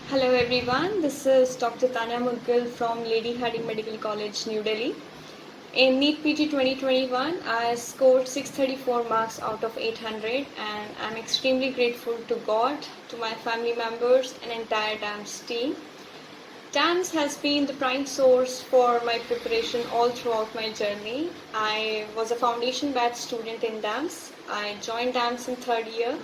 Hello everyone, this is Dr. Tanya Mughal from Lady Hardinge Medical College, New Delhi. In NEET PT 2021, I scored 634 marks out of 800 and I'm extremely grateful to God, to my family members and entire DAMS team. DAMS has been the prime source for my preparation all throughout my journey. I was a foundation batch student in DAMS. I joined DAMS in third year.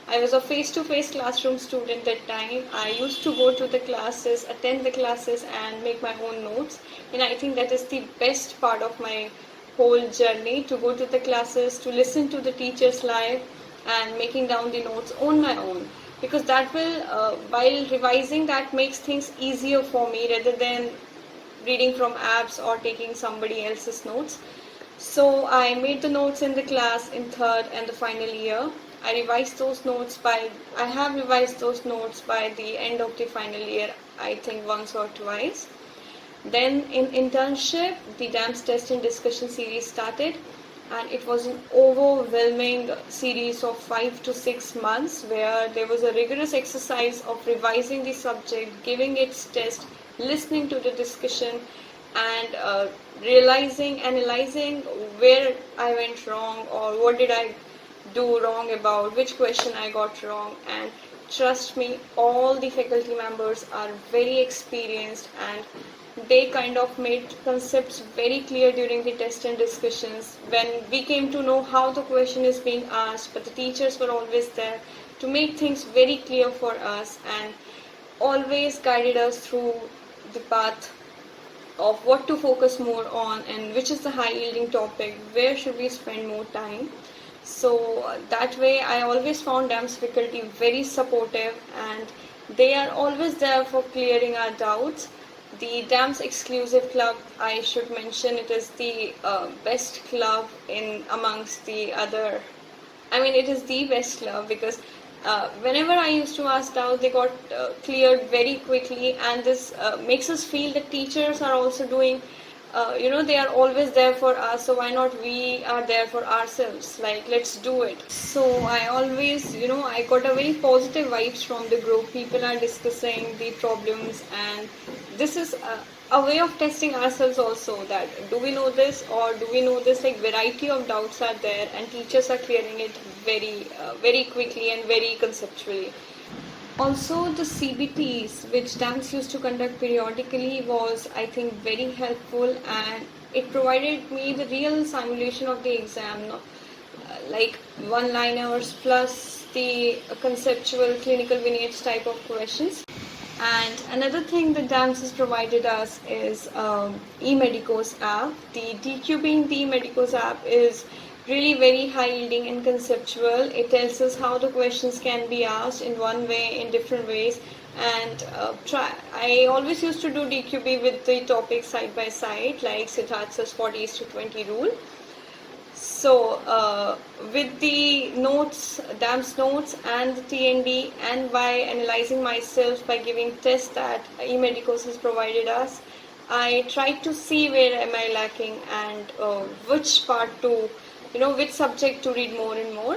I was a face-to-face classroom student that time. I used to go to the classes, attend the classes and make my own notes. And I think that is the best part of my whole journey, to go to the classes, to listen to the teachers live and making down the notes on my own. Because that will, while revising, that makes things easier for me rather than reading from apps or taking somebody else's notes. So I made the notes in the class in third and the final year. I have revised those notes by the end of the final year, I think once or twice. Then in internship, the DAMS test and discussion series started, and it was an overwhelming series of 5 to 6 months where there was a rigorous exercise of revising the subject, giving its test, listening to the discussion, and realizing, analyzing where I went wrong or what did I do wrong about, which question I got wrong. And trust me, all the faculty members are very experienced and they kind of made concepts very clear during the test and discussions. When we came to know how the question is being asked, but the teachers were always there to make things very clear for us and always guided us through the path of what to focus more on and which is the high yielding topic, where should we spend more time. So that way I always found DAMS faculty very supportive and they are always there for clearing our doubts. The DAMS exclusive club, I should mention, it is the best club in amongst the other. I mean, it is the best club because whenever I used to ask doubts, they got cleared very quickly, and this makes us feel that teachers are also doing. They are always there for us, so why not we are there for ourselves? Like, let's do it. So I always, I got a very positive vibes from the group. People are discussing the problems, and this is a way of testing ourselves also, that do we know this or do we know this. Like, variety of doubts are there and teachers are clearing it very quickly and very conceptually. Also, the CBTs, which DAMS used to conduct periodically, was, I think, very helpful, and it provided me the real simulation of the exam, like one-liners plus the conceptual clinical vignettes type of questions. And another thing that DAMS has provided us is eMedicos app. The DQ being the eMedicos app is really very high yielding and conceptual. It tells us how the questions can be asked in one way, in different ways, and I always used to do DQB with the topics side by side, like Siddhartha's 40:20 rule. So with the notes, DAMS notes and the TND, and by analyzing myself by giving tests that eMedicos has provided us, I tried to see where am I lacking and which part to, which subject to read more and more.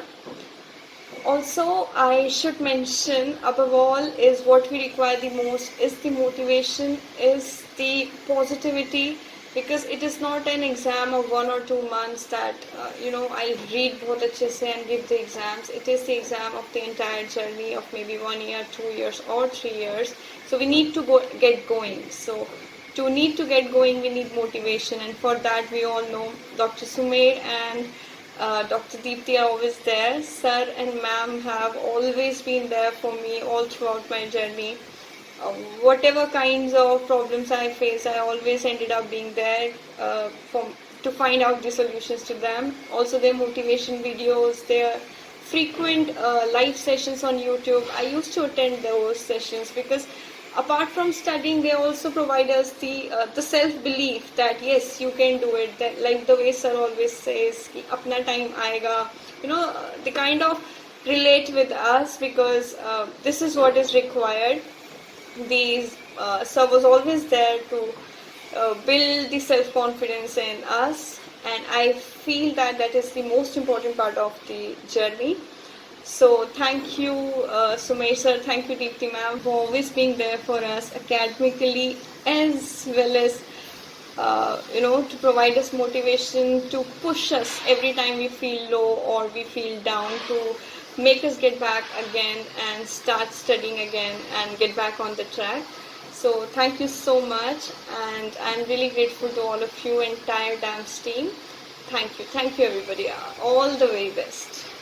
Also, I should mention, above all, is what we require the most is the motivation, is the positivity, because it is not an exam of 1 or 2 months that, I'll read both HSA and give the exams. It is the exam of the entire journey of maybe 1 year, 2 years or 3 years. So we need to get going. So to get going, we need motivation, and for that we all know Dr. Sumair and Dr. Deepti are always there. Sir and ma'am have always been there for me all throughout my journey. Whatever kinds of problems I face, I always ended up being there to find out the solutions to them. Also, their motivation videos, their frequent live sessions on YouTube, I used to attend those sessions because apart from studying, they also provide us the self-belief that yes, you can do it. That, like the way sir always says, ki apna time aayega. They kind of relate with us because this is what is required. These sir was always there to build the self-confidence in us, and I feel that that is the most important part of the journey. So thank you, Sumesh sir, thank you, Deepti ma'am, for always being there for us academically as well as to provide us motivation, to push us every time we feel low or we feel down, to make us get back again and start studying again and get back on the track. So thank you so much, and I'm really grateful to all of you, entire DAMS team. Thank you everybody. All the very best.